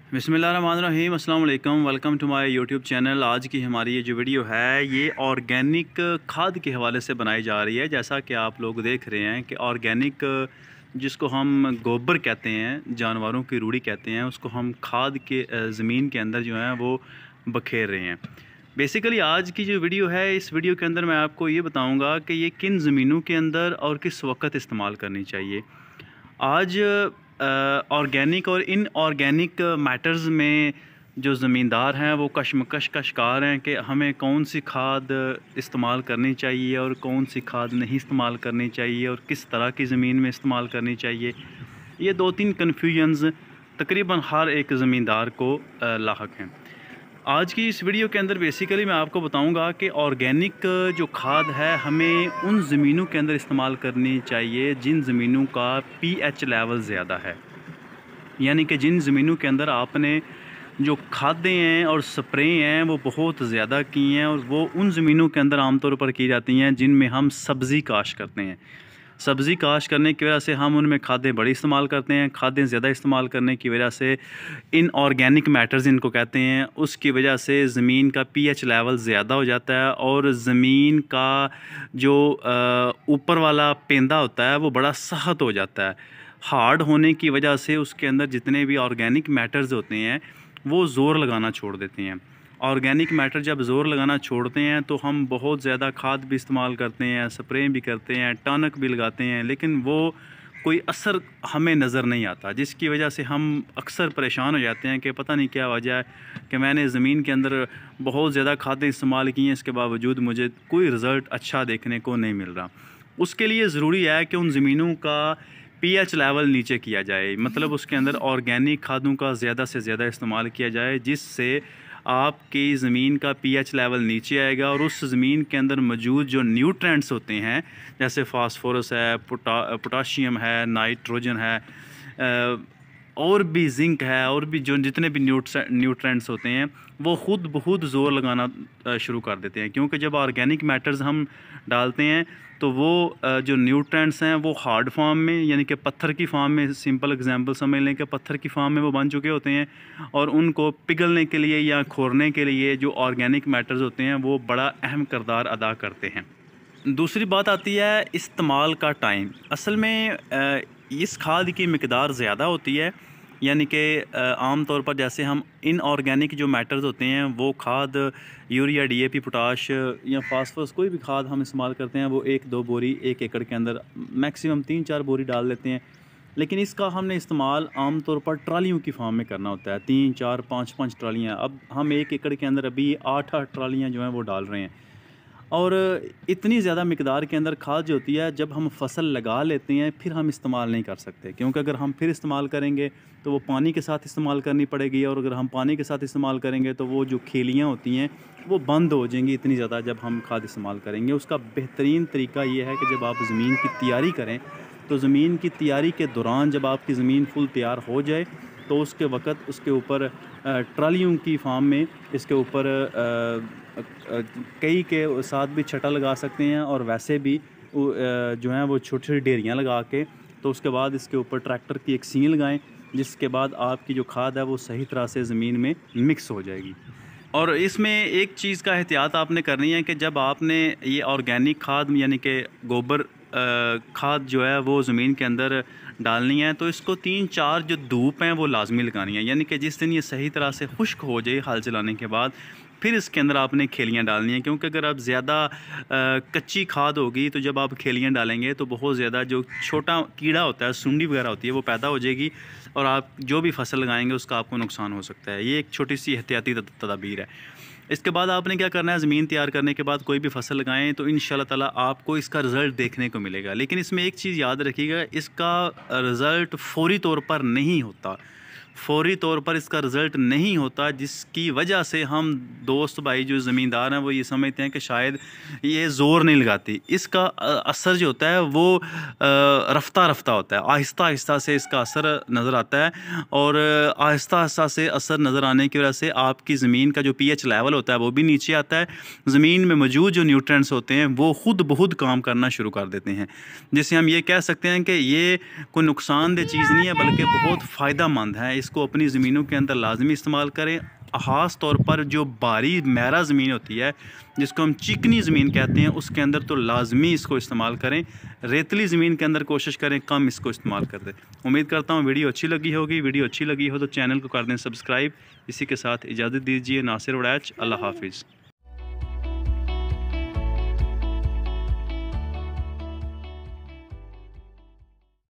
बिस्मिल्लाहिर्रहमानिर्रहीम, अस्सलाम वालेकुम। Welcome to my YouTube channel. आज की हमारी ये जो वीडियो है ये ऑर्गेनिक खाद के हवाले से बनाई जा रही है। जैसा कि आप लोग देख रहे हैं कि ऑर्गेनिक जिसको हम गोबर कहते हैं, जानवरों की रूड़ी कहते हैं, उसको हम खाद के ज़मीन के अंदर जो है वो बखेर रहे हैं। बेसिकली आज की जो वीडियो है, इस वीडियो के अंदर मैं आपको ये बताऊँगा कि ये किन ज़मीनों के अंदर और किस वक्त इस्तेमाल करनी चाहिए। आज ऑर्गेनिक और इनऑर्गेनिक मैटर्स में जो ज़मींदार हैं वो कशमकश का शिकार हैं कि हमें कौन सी खाद इस्तेमाल करनी चाहिए और कौन सी खाद नहीं इस्तेमाल करनी चाहिए और किस तरह की ज़मीन में इस्तेमाल करनी चाहिए। ये दो तीन कन्फ्यूजन्स तकरीबन हर एक ज़मींदार को लाहक हैं। आज की इस वीडियो के अंदर बेसिकली मैं आपको बताऊंगा कि ऑर्गेनिक जो खाद है हमें उन ज़मीनों के अंदर इस्तेमाल करनी चाहिए जिन ज़मीनों का पीएच लेवल ज़्यादा है, यानी कि जिन ज़मीनों के अंदर आपने जो खादें हैं और स्प्रे हैं वो बहुत ज़्यादा की हैं, और वो उन ज़मीनों के अंदर आमतौर पर की जाती हैं जिनमें हम सब्ज़ी काश्त करते हैं। सब्ज़ी काश्त करने की वजह से हम उनमें खादें बड़ी इस्तेमाल करते हैं। खादें ज़्यादा इस्तेमाल करने की वजह से इनऑर्गेनिक मैटर्स इनको कहते हैं, उसकी वजह से ज़मीन का पीएच लेवल ज़्यादा हो जाता है और ज़मीन का जो ऊपर वाला पेंदा होता है वो बड़ा सख्त हो जाता है। हार्ड होने की वजह से उसके अंदर जितने भी ऑर्गेनिक मैटर्स होते हैं वो ज़ोर लगाना छोड़ देते हैं। ऑर्गेनिक मैटर जब ज़ोर लगाना छोड़ते हैं तो हम बहुत ज़्यादा खाद भी इस्तेमाल करते हैं, स्प्रे भी करते हैं, टॉनिक भी लगाते हैं, लेकिन वो कोई असर हमें नज़र नहीं आता, जिसकी वजह से हम अक्सर परेशान हो जाते हैं कि पता नहीं क्या वजह है कि मैंने ज़मीन के अंदर बहुत ज़्यादा खादें इस्तेमाल की हैं, इसके बावजूद मुझे कोई रिज़ल्ट अच्छा देखने को नहीं मिल रहा। उसके लिए ज़रूरी है कि उन ज़मीनों का पीएच लेवल नीचे किया जाए, मतलब उसके अंदर ऑर्गेनिक खादों का ज़्यादा से ज़्यादा इस्तेमाल किया जाए, जिससे आपकी ज़मीन का पीएच लेवल नीचे आएगा और उस ज़मीन के अंदर मौजूद जो न्यूट्रेंट्स होते हैं, जैसे फास्फोरस है, पोटाशियम है, नाइट्रोजन है, और भी जिंक है, और भी जो जितने भी न्यूट्रेंट्स होते हैं वो खुद ब खुद ज़ोर लगाना शुरू कर देते हैं। क्योंकि जब ऑर्गेनिक मैटर्स हम डालते हैं तो वो जो न्यूट्रेंट्स हैं वो हार्ड फॉर्म में, यानी कि पत्थर की फॉर्म में, सिंपल एग्जांपल समझ लें कि पत्थर की फॉर्म में वो बन चुके होते हैं, और उनको पिघलने के लिए या खोरने के लिए जो ऑर्गेनिक मैटर्स होते हैं वो बड़ा अहम किरदार अदा करते हैं। दूसरी बात आती है इस्तेमाल का टाइम। असल में इस खाद की मिकदार ज़्यादा होती है, यानी कि आम तौर पर जैसे हम इनऑर्गेनिक जो मैटर्स होते हैं वो खाद यूरिया, डीएपी, पोटाश या फास्फोरस, कोई भी खाद हम इस्तेमाल करते हैं वो 1-2 बोरी 1 एकड़ के अंदर मैक्सिमम 3-4 बोरी डाल लेते हैं। लेकिन इसका हमने इस्तेमाल आम तौर पर ट्रालियों की फॉर्म में करना होता है, 3-4, 5-5 ट्रालियाँ। अब हम 1 एकड़ के अंदर अभी 8-8 ट्रालियाँ जो हैं वो डाल रहे हैं, और इतनी ज़्यादा मिकदार के अंदर खाद जो होती है जब हम फसल लगा लेते हैं फिर हम इस्तेमाल नहीं कर सकते, क्योंकि अगर हम फिर इस्तेमाल करेंगे तो वो पानी के साथ इस्तेमाल करनी पड़ेगी, और अगर हम पानी के साथ इस्तेमाल करेंगे तो वो जो खेलियाँ होती हैं वो बंद हो जाएंगी इतनी ज़्यादा जब हम खाद इस्तेमाल करेंगे। उसका बेहतरीन तरीका ये है कि जब आप ज़मीन की तैयारी करें तो ज़मीन की तैयारी के दौरान जब आपकी ज़मीन फुल तैयार हो जाए तो उसके वक़्त उसके ऊपर ट्रालियों की फार्म में इसके ऊपर कई के साथ भी छटा लगा सकते हैं, और वैसे भी जो है वो छोटी छोटी ढेरियाँ लगा के, तो उसके बाद इसके ऊपर ट्रैक्टर की एक सीन लगाएं, जिसके बाद आपकी जो खाद है वो सही तरह से ज़मीन में मिक्स हो जाएगी। और इसमें एक चीज़ का एहतियात आपने करनी है कि जब आपने ये ऑर्गेनिक खाद यानी कि गोबर खाद जो है वो ज़मीन के अंदर डालनी है तो इसको 3-4 जो धूप हैं वो लाजमी लगानी है, यानी कि जिस दिन ये सही तरह से खुश्क हो जाए हल चलाने के बाद फिर इसके अंदर आपने खेलियाँ डालनी हैं। क्योंकि अगर आप ज़्यादा कच्ची खाद होगी तो जब आप खेलियाँ डालेंगे तो बहुत ज़्यादा जो छोटा कीड़ा होता है, सुंडी वगैरह होती है, वो पैदा हो जाएगी और आप जो भी फसल लगाएंगे उसका आपको नुकसान हो सकता है। ये एक छोटी सी एहतियाती तदाबीर है। इसके बाद आपने क्या करना है, ज़मीन तैयार करने के बाद कोई भी फसल लगाएं तो इंशाल्लाह ताला आपको इसका रिज़ल्ट देखने को मिलेगा। लेकिन इसमें एक चीज़ याद रखिएगा, इसका रिज़ल्ट फ़ौरी तौर पर नहीं होता, फ़ौरी तौर पर इसका रिज़ल्ट नहीं होता, जिसकी वजह से हम दोस्त भाई जो ज़मींदार हैं वो ये समझते हैं कि शायद ये ज़ोर नहीं लगाती। इसका असर जो होता है वो रफ्ता रफ्ता होता है, आहिस्ता आहिस्ता से इसका असर नज़र आता है, और आहिस्ता आहिस्ता से असर नज़र आने की वजह से आपकी ज़मीन का जो पीएच लेवल होता है वो भी नीचे आता है। ज़मीन में मौजूद जो न्यूट्रेंट्स होते हैं वो खुद ब खुद काम करना शुरू कर देते हैं, जिससे हम ये कह सकते हैं कि ये कोई नुकसानदेह चीज़ नहीं है बल्कि बहुत फ़ायदा मंद है। इसको अपनी ज़मीनों के अंदर लाजमी इस्तेमाल करें। ख़ास तौर पर जो बारी मैरा ज़मीन होती है, जिसको हम चिकनी ज़मीन कहते हैं, उसके अंदर तो लाजमी इसको इस्तेमाल करें। रेतली ज़मीन के अंदर कोशिश करें कम इसको इस्तेमाल कर दें। उम्मीद करता हूँ वीडियो अच्छी लगी होगी। वीडियो अच्छी लगी हो तो चैनल को कर दें सब्सक्राइब। इसी के साथ इजाज़त दीजिए। नासिर वड़ैच, अल्लाह हाफिज़।